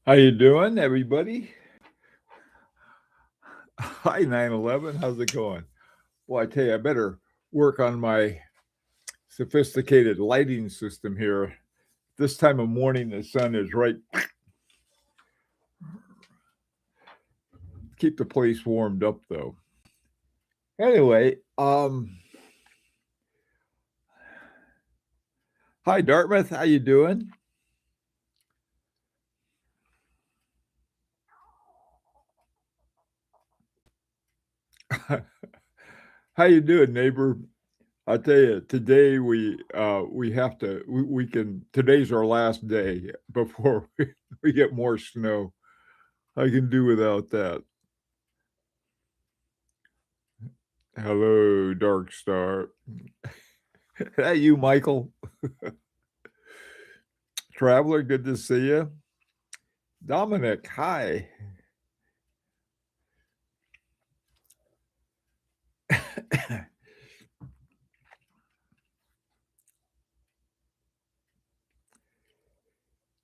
How you doing, everybody? Hi, 911. How's it going? Well, I tell you, I better work on my sophisticated lighting system here. This time of morning, the sun is right. Keep the place warmed up, though. Anyway, hi, Dartmouth. How you doing? How you doing, neighbor? I tell you, today we have to we can. Today's our last day before we get more snow. I can do without that. Hello, Dark Star. Hey, you, Michael. Traveler, good to see you. Dominic, hi.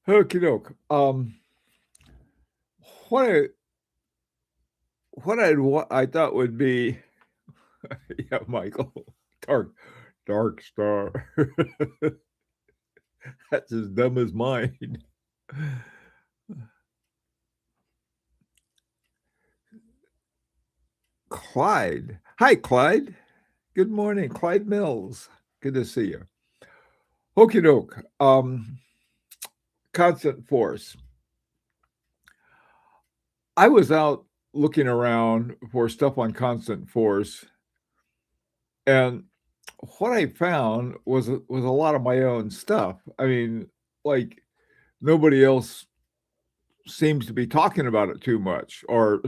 Okie doke. What I what I thought would be yeah, Michael. Dark Star. That's as dumb as mine. Clyde. Hi, Clyde. Good morning, Clyde Mills. Good to see you. Okie doke. Constant force. I was out looking around for stuff on constant force, and what I found was a lot of my own stuff. I mean, like nobody else seems to be talking about it too much, or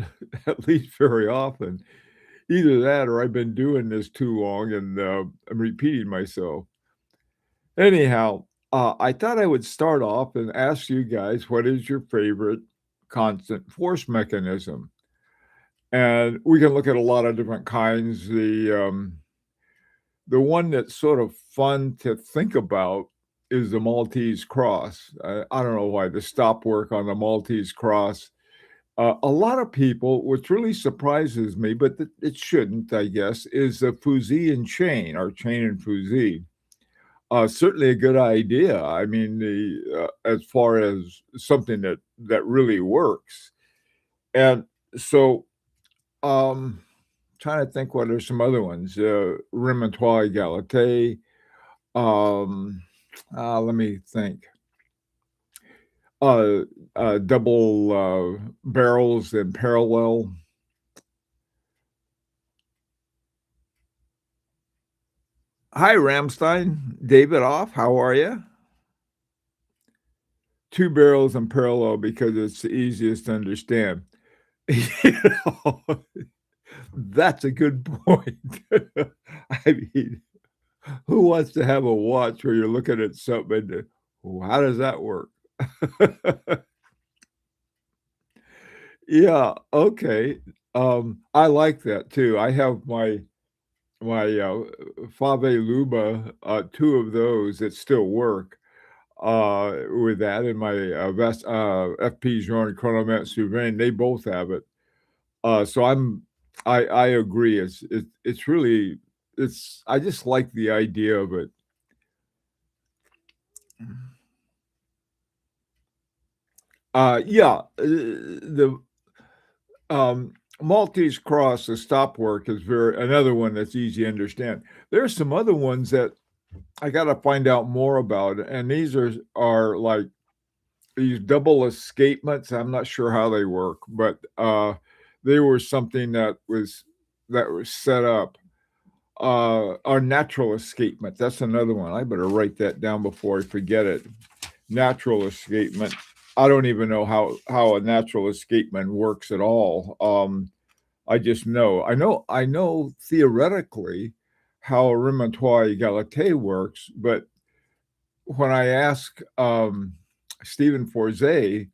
at least very often. Either that, or I've been doing this too long, and I'm repeating myself. Anyhow, I thought I would start off and ask you guys what is your favorite constant force mechanism, and we can look at a lot of different kinds. The one that's sort of fun to think about is the Maltese cross. I don't know why the stop work on the Maltese cross. A lot of people, which really surprises me, but it shouldn't, I guess, is the fusee and chain, or chain and fusee. Certainly a good idea. I mean, as far as something that really works, and so trying to think what are some other ones. Remontoir Égalité. Um, let me think. Uh, double barrels in parallel. Hi, Ramstein. David Off. How are you? Two barrels in parallel because it's the easiest to understand. You know, that's a good point. I mean, who wants to have a watch where you're looking at something and, "Oh, how does that work?" Yeah, okay. I like that too. I have my Fave Luba, 2 of those that still work, with that and my, FP Journe Chronomètre Souverain, they both have it. So I agree. It's really it's I just like the idea of it. Yeah, the Maltese cross, the stop work is very another one that's easy to understand. There's some other ones that I gotta find out more about, and these are like these double escapements. I'm not sure how they work, but they were something that was set up. Our natural escapement. That's another one. I better write that down before I forget it. Natural escapement. I don't even know how a natural escapement works at all. I just know. I know theoretically how a remontoire égalité works, but when I ask Stephen Forzay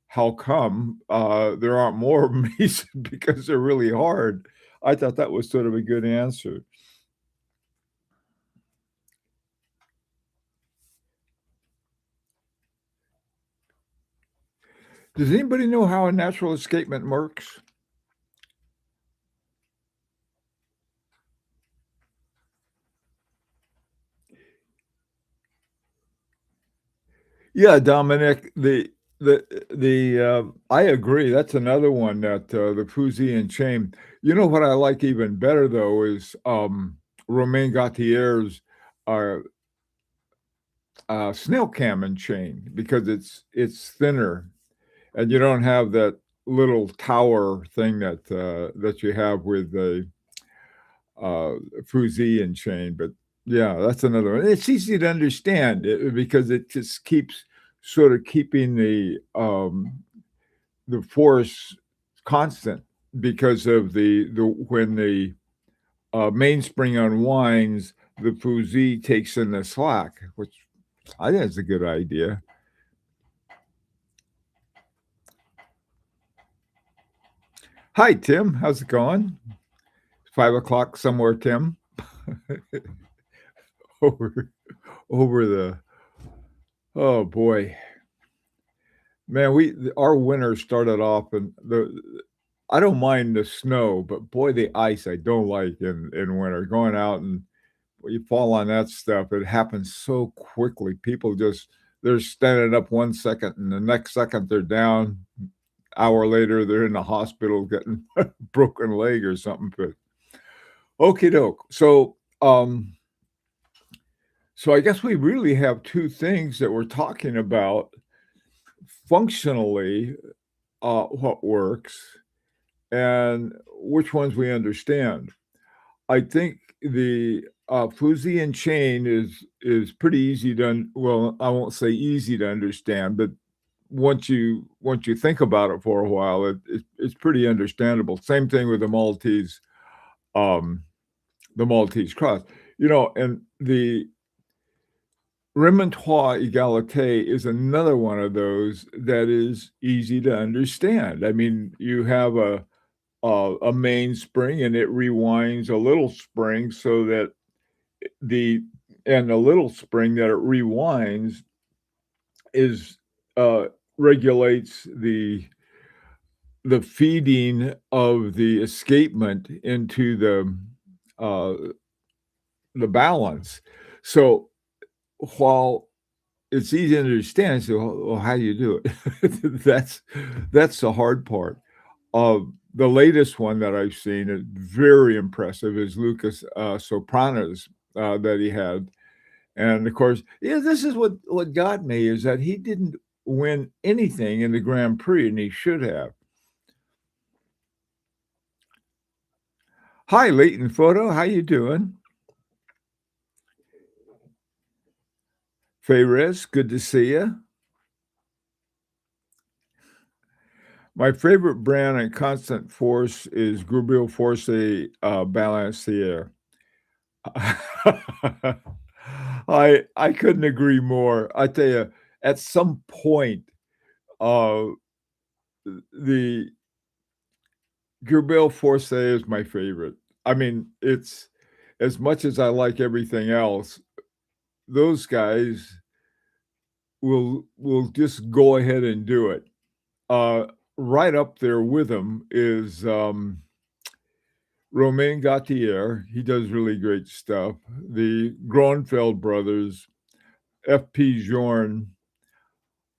how come there aren't more of them, he said because they're really hard. I thought that was sort of a good answer. Does anybody know how a natural escapement works? Yeah, Dominic, I agree. That's another one that the Fusilier chain. You know what I like even better though is Romain Gautier's uh, snail camon chain because it's thinner and you don't have that little tower thing that you have with the uh, Fusilier chain. But yeah, that's another one. It's easy to understand because it just keeps sort of keeping the force constant because of the when the mainspring unwinds, the fusee takes in the slack, which I think is a good idea. Hi, Tim. How's it going? 5 o'clock somewhere, Tim. over over the oh boy, man. Our winter started off and the I don't mind the snow, but boy, the ice I don't like in winter. Going out and when you fall on that stuff, it happens so quickly. People just they're standing up 1 second, and the next second they're down. Hour later, they're in the hospital getting a broken leg or something. But okie doke. So I guess we really have two things that we're talking about functionally, what works and which ones we understand. I think the Fuzzy and Chain is pretty easy to well, I won't say easy to understand, but once you think about it for a while, it's pretty understandable. Same thing with um, the Maltese cross. And the Remontois Egalite is another one of those that is easy to understand. I mean, you have a mainspring and it rewinds a little spring so that the and the little spring that it rewinds is regulates the feeding of the escapement into uh, the balance. So while it's easy to understand, so well, how do you do it? that's the hard part. The latest one that I've seen is very impressive is Lucas Sopranos that he had. And of course, yeah, this is what got me is that he didn't win anything in the Grand Prix, and he should have. Hi, Leighton Photo. How you doing? Fayres, good to see you. My favorite brand and constant force is Grubio Force Balancier. I couldn't agree more. I tell you, at some point, uh, the Grubel Force is my favorite. I mean, it's as much as I like everything else, those guys will just go ahead and do it. Uh, right up there with them is Romain Gautier. He does really great stuff. The Gronfeld brothers, FP Jorn.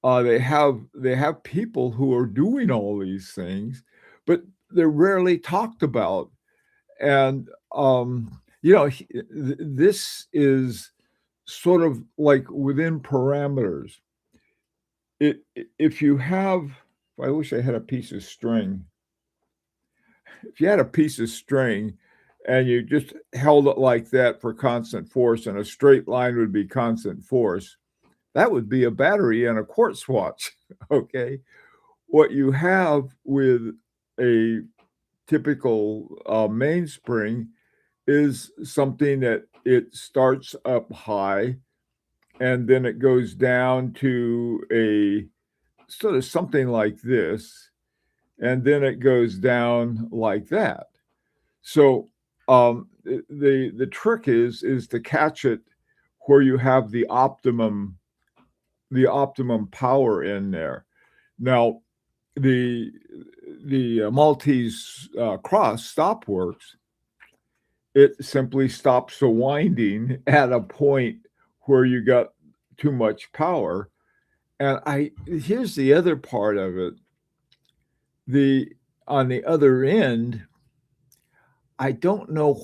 They have people who are doing all these things, but they're rarely talked about. And this is sort of like within parameters. If you have, I wish I had a piece of string. If you had a piece of string and you just held it like that for constant force, and a straight line would be constant force, that would be a battery and a quartz watch. Okay. What you have with a typical mainspring is something that it starts up high and then it goes down to a sort of something like this, and then it goes down like that. So the trick is to catch it where you have the optimum power in there. Now, the Maltese, cross stop works, it simply stops the winding at a point where you got too much power. And I here's the other part of it. The On the other end, I don't know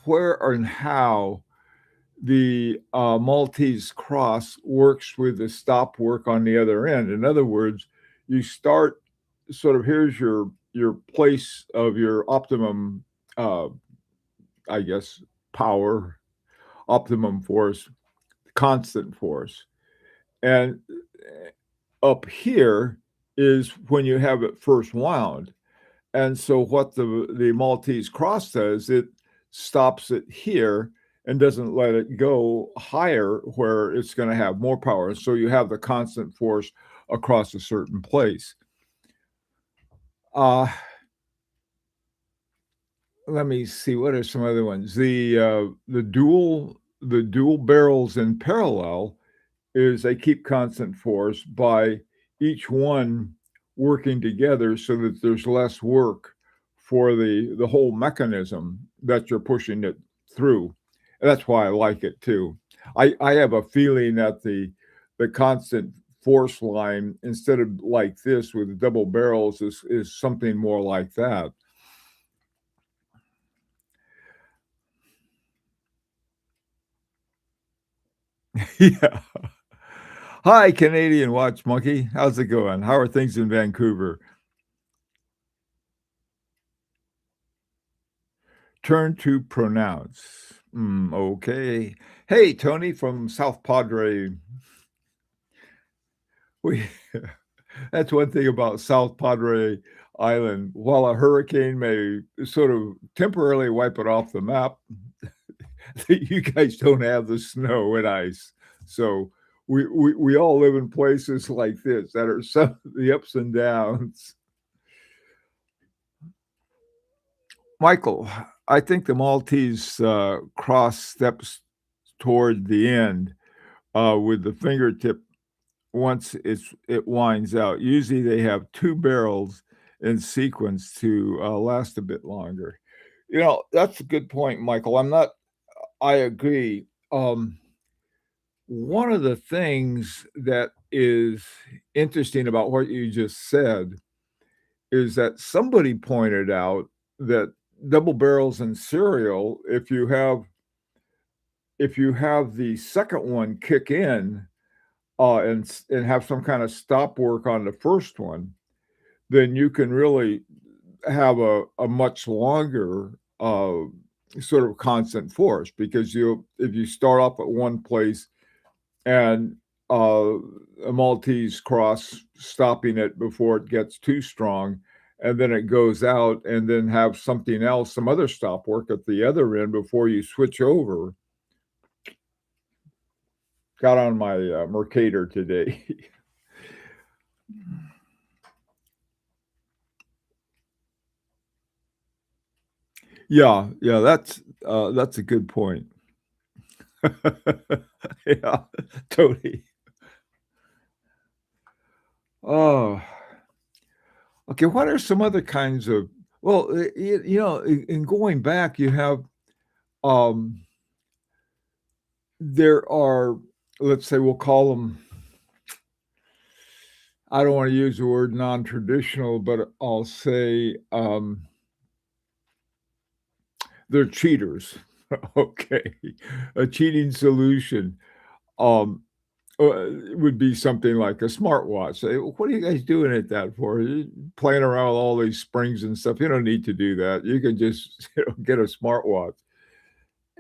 where and how the Maltese cross works with the stop work on the other end. In other words, you start sort of here's your place of your optimum, uh, I guess, power, optimum force, constant force, and up here is when you have it first wound. And so what the Maltese cross does, it stops it here and doesn't let it go higher where it's going to have more power. So you have the constant force across a certain place. Uh, Let me see, what are some other ones? The dual barrels in parallel is they keep constant force by each one working together so that there's less work for the whole mechanism that you're pushing it through. And that's why I like it too. I have a feeling that the constant force line instead of like this with double barrels is something more like that. Yeah. Hi, Canadian Watch Monkey. How's it going? How are things in Vancouver? Turn to pronounce. Okay. Hey, Tony from South Padre. We That's one thing about South Padre Island. While a hurricane may sort of temporarily wipe it off the map, you guys don't have the snow and ice. So we all live in places like this that are some of the ups and downs. Michael, I think the Maltese cross steps toward the end with the fingertip once it winds out. Usually they have two barrels in sequence to last a bit longer. You know, that's a good point, Michael. I agree. One of the things that is interesting about what you just said is that somebody pointed out that double barrels in cereal, if you have the second one kick in and have some kind of stop work on the first one, then you can really have a much longer sort of constant force because you if you start off at one place and uh, a Maltese cross stopping it before it gets too strong, and then it goes out, and then have something else, some other stop work at the other end before you switch over. Got on my Mercator today. Yeah, yeah, that's a good point. Yeah, totally. Oh, okay. What are some other kinds of well, you know, in going back, you have um, there are, let's say, we'll call them. I don't want to use the word non-traditional, but I'll say they're cheaters. Okay, a cheating solution. Um, would be something like a smartwatch. Say, "What are you guys doing it that for? You're playing around with all these springs and stuff. You don't need to do that. You can just get a smartwatch."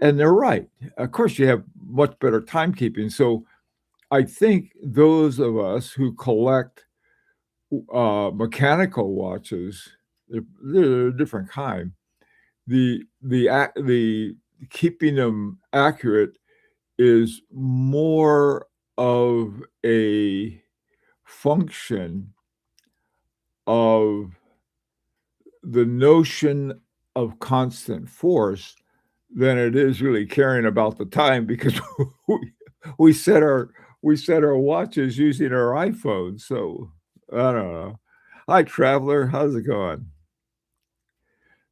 And they're right. Of course, you have much better timekeeping. So I think those of us who collect mechanical watches, they're a different kind. The keeping them accurate is more of a function of the notion of constant force than it is really caring about the time because we, we set our we set our watches using our iPhones. So I don't know. Hi, traveler. How's it going?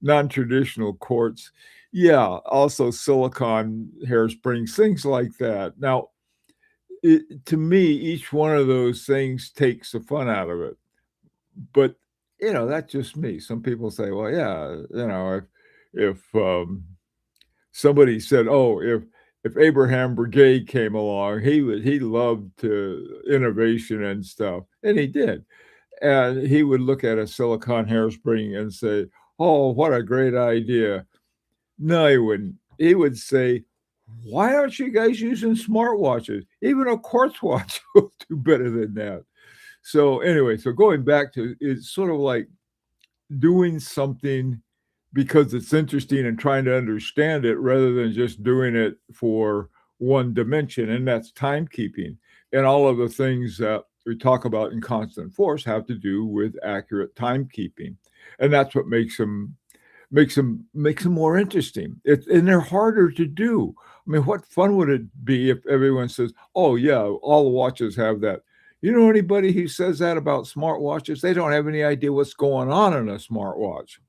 Non-traditional quartz. Yeah, also silicon hairsprings, things like that. Now, to me, each one of those things takes the fun out of it. But, that's just me. Some people say, well, yeah, if somebody said, "Oh, if Abraham Brigade came along, he loved to innovation and stuff," and he did. And he would look at a silicon hairspring and say, "Oh, what a great idea." No, he wouldn't. He would say, "Why aren't you guys using smartwatches? Even a quartz watch will do better than that." So anyway, so going back to it's sort of like doing something because it's interesting and trying to understand it rather than just doing it for one dimension, and that's timekeeping. And all of the things that we talk about in constant force have to do with accurate timekeeping. And that's what makes them more interesting. And they're harder to do. I mean, what fun would it be if everyone says, "Oh yeah, all the watches have that." You know anybody who says that about smartwatches? They don't have any idea what's going on in a smartwatch.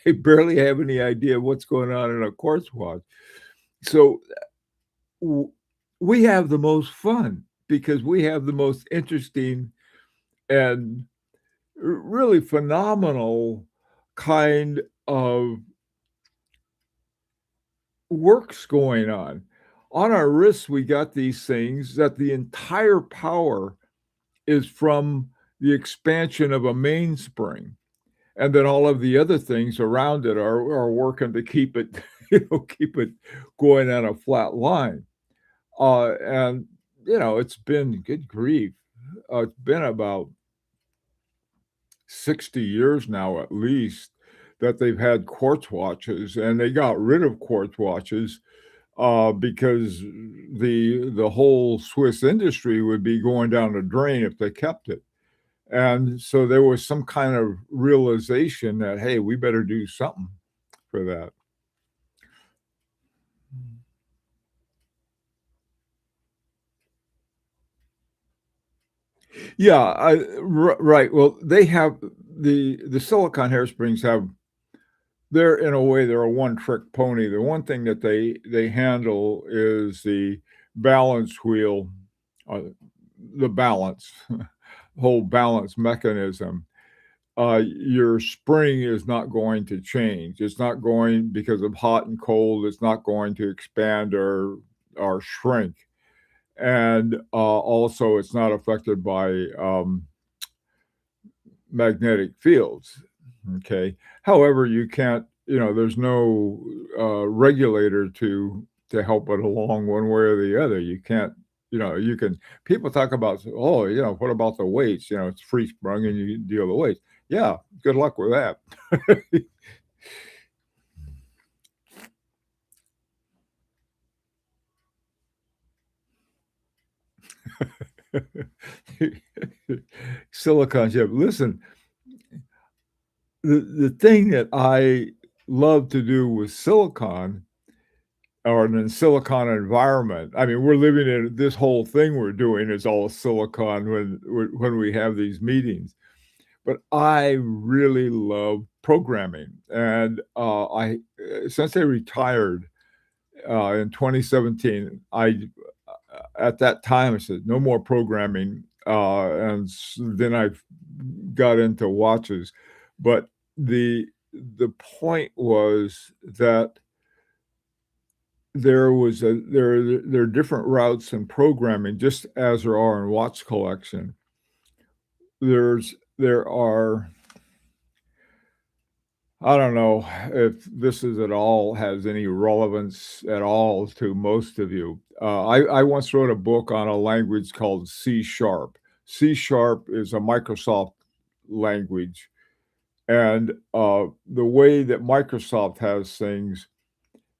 They barely have any idea what's going on in a quartz watch. So w- we have the most fun because we have the most interesting and really phenomenal kind of works going on. On our wrists, we got these things that the entire power is from the expansion of a mainspring. And then all of the other things around it are working to keep it, keep it going on a flat line. And it's been good grief. It's been about 60 years now, at least, that they've had quartz watches, and they got rid of quartz watches because the whole Swiss industry would be going down the drain if they kept it. And so there was some kind of realization that, hey, we better do something for that. Yeah, right. Well, they have the silicon hairsprings have they're in a way they're a one trick pony. The one thing that they handle is the balance wheel, uh, the balance, whole balance mechanism. Your spring is not going to change. It's not going because of hot and cold. It's not going to expand or shrink, and also it's not affected by magnetic fields. Okay. However, you can't. There's no regulator to help it along one way or the other. You can't. You can. People talk about, oh, what about the weights? It's free sprung and you deal the weights. Yeah, good luck with that. Silicon chip. Listen, the thing that I love to do with silicon or in a silicon environment. I mean, we're living in this whole thing we're doing is all silicon when we have these meetings. But I really love programming, and I since I retired in 2017, I at that time I said no more programming, and then I got into watches, but the point was that there are different routes in programming, just as there are in watch collection. There are I don't know if this is at all has any relevance at all to most of you. I once wrote a book on a language called C sharp. C sharp is a Microsoft language, and the way that Microsoft has things,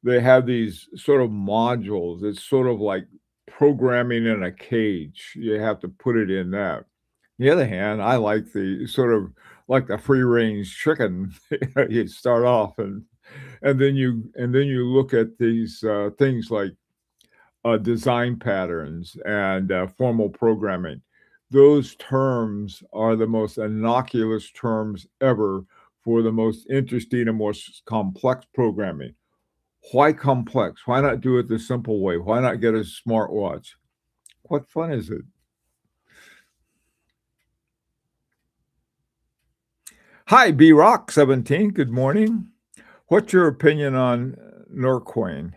they have these sort of modules. It's sort of like programming in a cage. You have to put it in that. The other hand, I like the sort of like the free range chicken. You start off and then you look at these things like design patterns and formal programming. those terms are the most innocuous terms ever for the most interesting and most complex programming. Why complex? Why not do it the simple way? Why not get a smartwatch? What fun is it? Hi, B Rock 17. Good morning. What's your opinion on Norquain?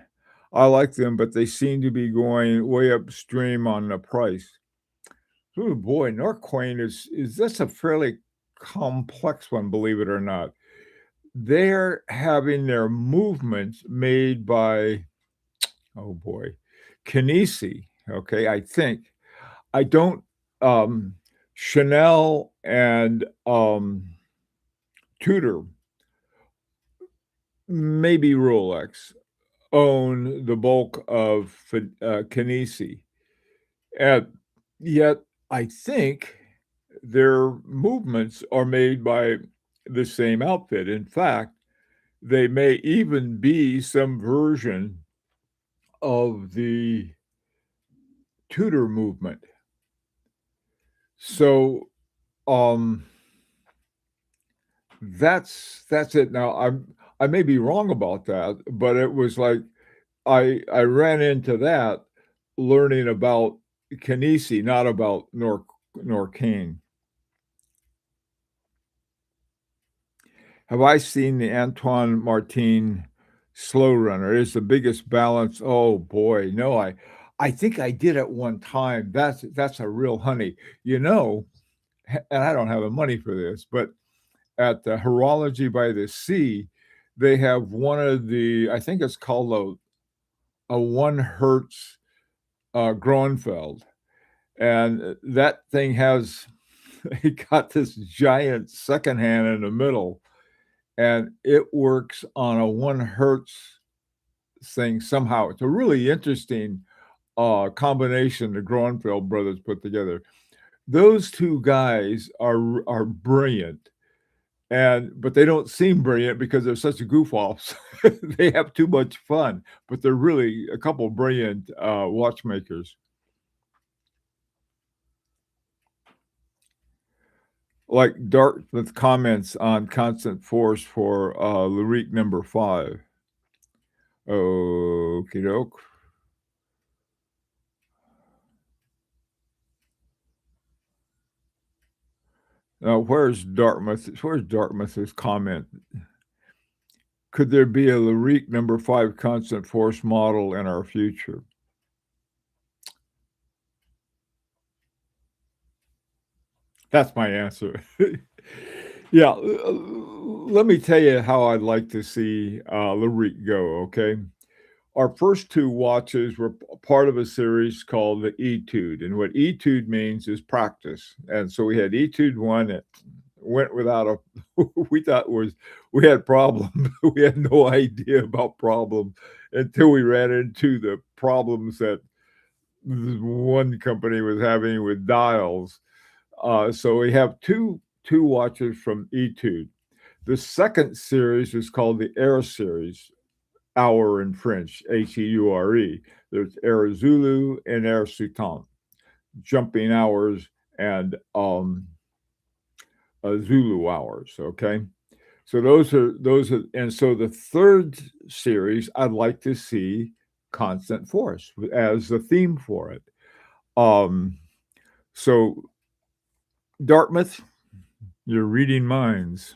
I like them, but they seem to be going way upstream on the price. Oh boy, Norquain is that's a fairly complex one, believe it or not. They're having their movements made by, oh boy, Kinesi. Okay, I think. I don't Chanel and Tudor, maybe Rolex, own the bulk of Kinesi. And yet, I think their movements are made by the same outfit. In fact, they may even be some version of the Tudor movement. So, um, that's it. Now, I may be wrong about that, but it was like I ran into that learning about Kinesi, not about Norcane. Have I seen the Antoine Martin Slow Runner? It's the biggest balance. Oh boy, no, I think I did at one time. That's a real honey. You know, and I don't have the money for this, but at the Horology by the Sea, they have one of the, I think it's called a 1 hertz Gronfeld. And that thing has, it got this giant second hand in the middle, and it works on a 1 hertz thing somehow. It's a really interesting combination the Gronfeld brothers put together. Those two guys are brilliant, but they don't seem brilliant because they're such goof offs. They have too much fun, but they're really a couple brilliant watchmakers. Like Dartmouth comments on constant force for Lyrique number 5. Okie doke. Now, where's Dartmouth? Where's Dartmouth's comment? Could there be a Lyrique number 5 constant force model in our future? That's my answer. Yeah, let me tell you how I'd like to see Lyrique go, okay? Our first 2 watches were part of a series called the Etude, and what Etude means is practice. And so we had Etude 1 that went without a we thought was we had problems. We had no idea about problems until we ran into the problems that one company was having with dials. So we have two watches from Etude. The second series is called the Air series, hour in French, Heure. There's Air Zulu and Air Sultan, jumping hours and Zulu hours. Okay, so those are, and so the third series I'd like to see constant force as the theme for it. Um, so Dartmouth, you're reading minds.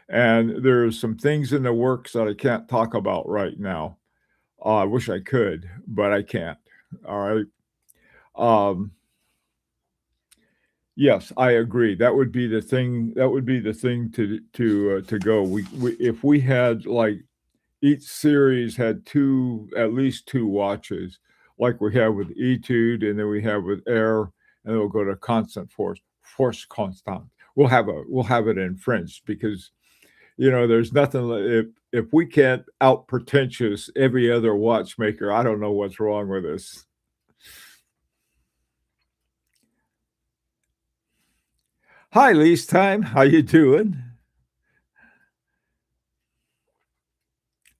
And there's some things in the works that I can't talk about right now. I wish I could, but I can't. All right. Um, yes, I agree. That would be the thing. That would be the thing to go. We if we had like each series had at least two watches, like we have with Etude, and then we have with Air, and then we'll go to constant force constant. We'll have it in French because there's nothing if we can't out pretentious every other watchmaker, I don't know what's wrong with us. Hi, Lease Time. How you doing?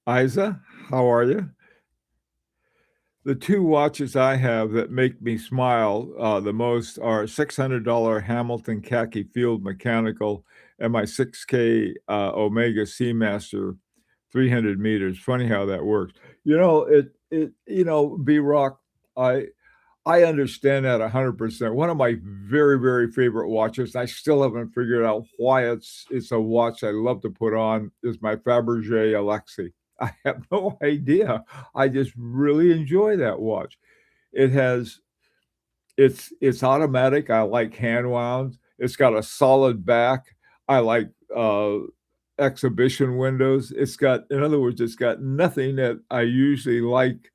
Isa, how are you? The 2 watches I have that make me smile, the most are $600 Hamilton Khaki Field Mechanical and my 6K, Omega Seamaster 300 meters. Funny how that works. B-Rock, I I understand that 100%. One of my very, very favorite watches, I still haven't figured out why it's a watch I love to put on, is my Fabergé Alexi. I have no idea. I just really enjoy that watch. It has it's automatic. I like hand wound. It's got a solid back. I like exhibition windows. In other words, it's got nothing that I usually like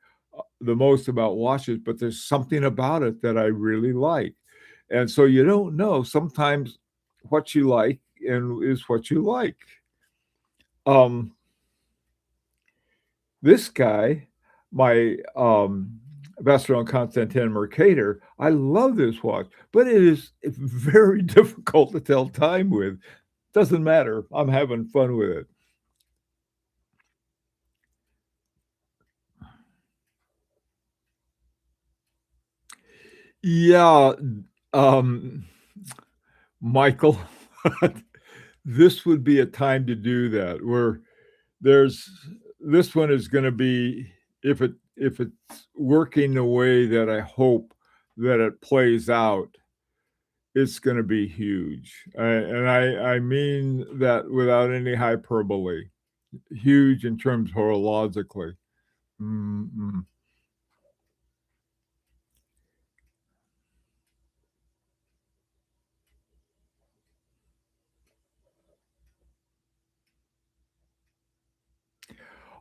the most about watches, but there's something about it that I really like. And so you don't know sometimes what you like and is what you like. Um, this guy, my Vacheron Constantin Mercator, I love this watch, but it's very difficult to tell time with. Doesn't matter. I'm having fun with it. Yeah, um, Michael, this would be a time to do that where there's this one is going to be if it's working the way that I hope that it plays out, it's going to be huge. And I mean that without any hyperbole. Huge in terms horologically. Mm-mm.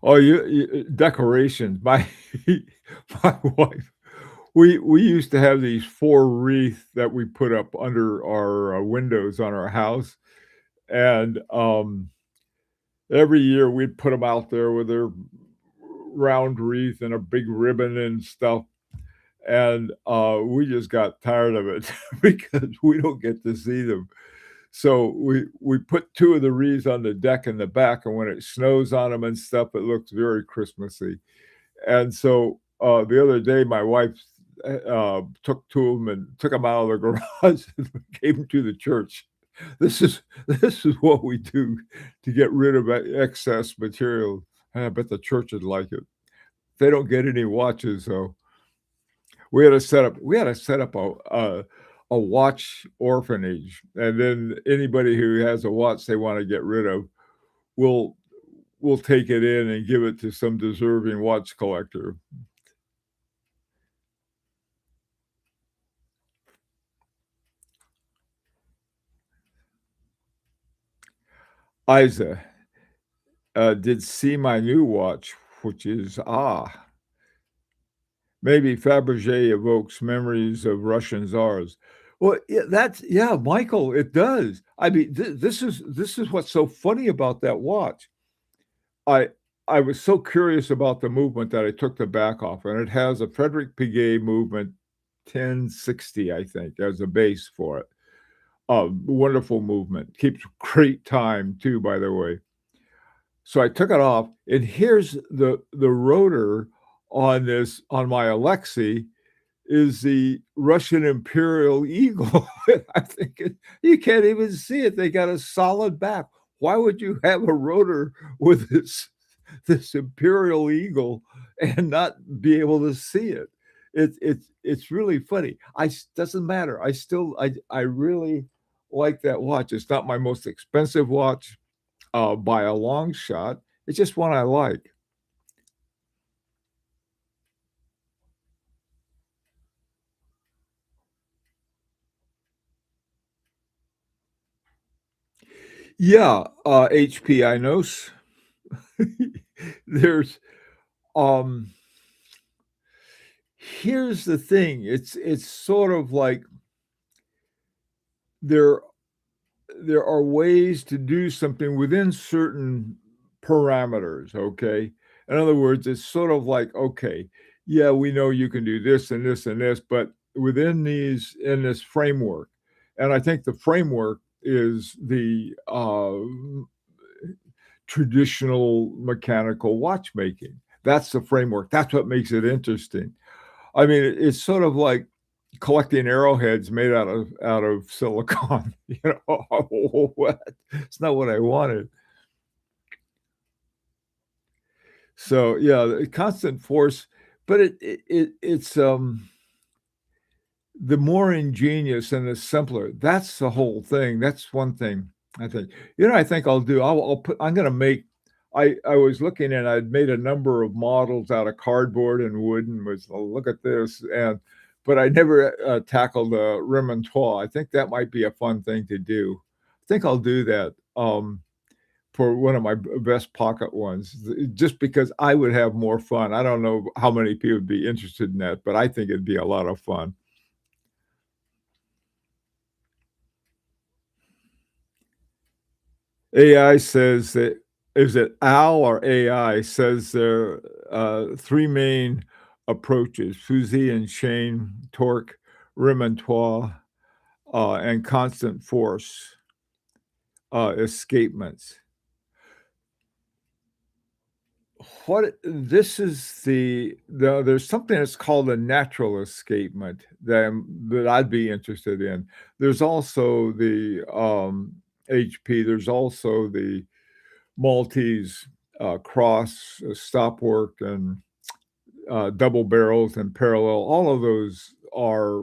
Oh, you decorations. My wife, we used to have these 4 wreath that we put up under our, windows on our house, and, every year we'd put them out there with their round wreath and a big ribbon and stuff, and, we just got tired of it because we don't get to see them. So we put 2 of the wreaths on the deck in the back, and when it snows on them and stuff, it looks very Christmassy. And so, the other day, my wife, took 2 of them and took them out of the garage and gave them to the church. This is what we do to get rid of excess material, and I bet the church would like it. They don't get any watches, though. We had to set up a watch orphanage, and then anybody who has a watch they wanna get rid of will will take it in and give it to some deserving watch collector. Isa, did see my new watch, which is, maybe Fabergé evokes memories of Russian czars. Well, yeah, Michael, it does. I mean, this is what's so funny about that watch. I I was so curious about the movement that I took the back off, and it has a Frederick Piguet movement 1060, I think, as a base for it. Wonderful movement. Keeps great time too, by the way. So I took it off, and here's the rotor on my Alexei is the Russian Imperial Eagle. I think you can't even see it. They got a solid back. Why would you have a rotor with this Imperial Eagle and not be able to see it? It's really funny. Doesn't matter. I really like that watch. It's not my most expensive watch, by a long shot. It's just one I like. Yeah, HP Inos. There's, um here's the thing, it's sort of like there there are ways to do something within certain parameters, okay? In other words, it's sort of like, okay, yeah, we know you can do this and this and this, but within these in this framework, and I think the framework is the traditional mechanical watchmaking. That's the framework. That's what makes it interesting. I mean, it's sort of like collecting arrowheads made out of silicon, you know? What? It's not what I wanted. So, yeah, the constant force, but it's the more ingenious and the simpler. That's the whole thing. That's one thing I think. You know, I think I'll do. I'll put. I'm gonna make. I was looking and I'd made a number of models out of cardboard and wood and was oh, look at this but I never tackled a remontoire. I think that might be a fun thing to do. I think I'll do that for one of my best pocket ones, just because I would have more fun. I don't know how many people would be interested in that, but I think it'd be a lot of fun. AI says that is it Al or AI says there are 3 main approaches, fusée and chain, torque, remontoire, and constant force, escapements. What this is there's something that's called a natural escapement that I'd be interested in. There's also the, HP, there's also the Maltese, cross, stop work, and, double barrels and parallel. All of those are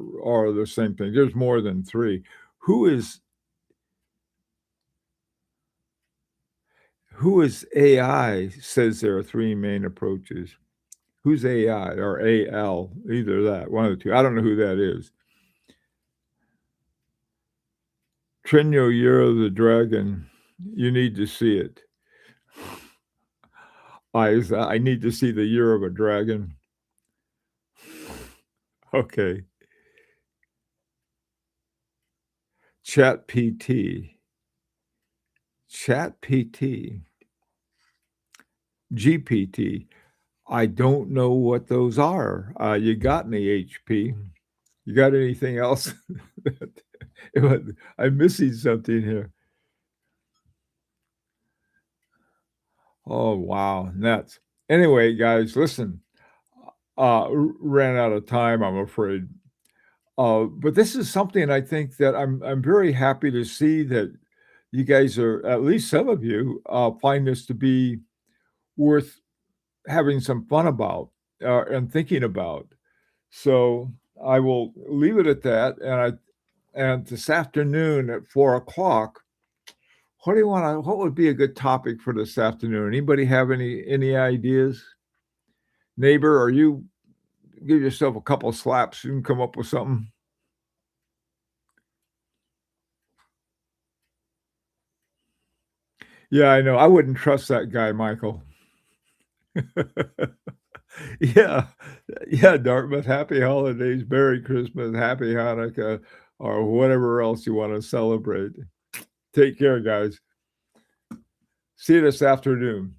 the same thing. There's more than 3. Who is who is AI says there are 3 main approaches? Who's AI or AL? Either that, one of the 2. I don't know who that is. Trinio Year of the Dragon, you need to see it. I need to see the Year of a Dragon. Okay. ChatPT. ChatPT. GPT. I don't know what those are. You got me, HP. You got anything else? I'm missing something here. Oh, wow, nuts. Anyway, guys, listen, ran out of time, I'm afraid. But this is something I think that I'm very happy to see that you guys are at least some of you, find this to be worth having some fun about, and thinking about. So, I will leave it at that, and this afternoon at 4 o'clock, what would be a good topic for this afternoon? Anybody have any ideas? Neighbor, are you give yourself a couple slaps, you can come up with something? Yeah, I know, I wouldn't trust that guy, Michael. Yeah, yeah, Dartmouth, happy holidays, Merry Christmas, Happy Hanukkah, or whatever else you wanna celebrate. Take care, guys. See you this afternoon.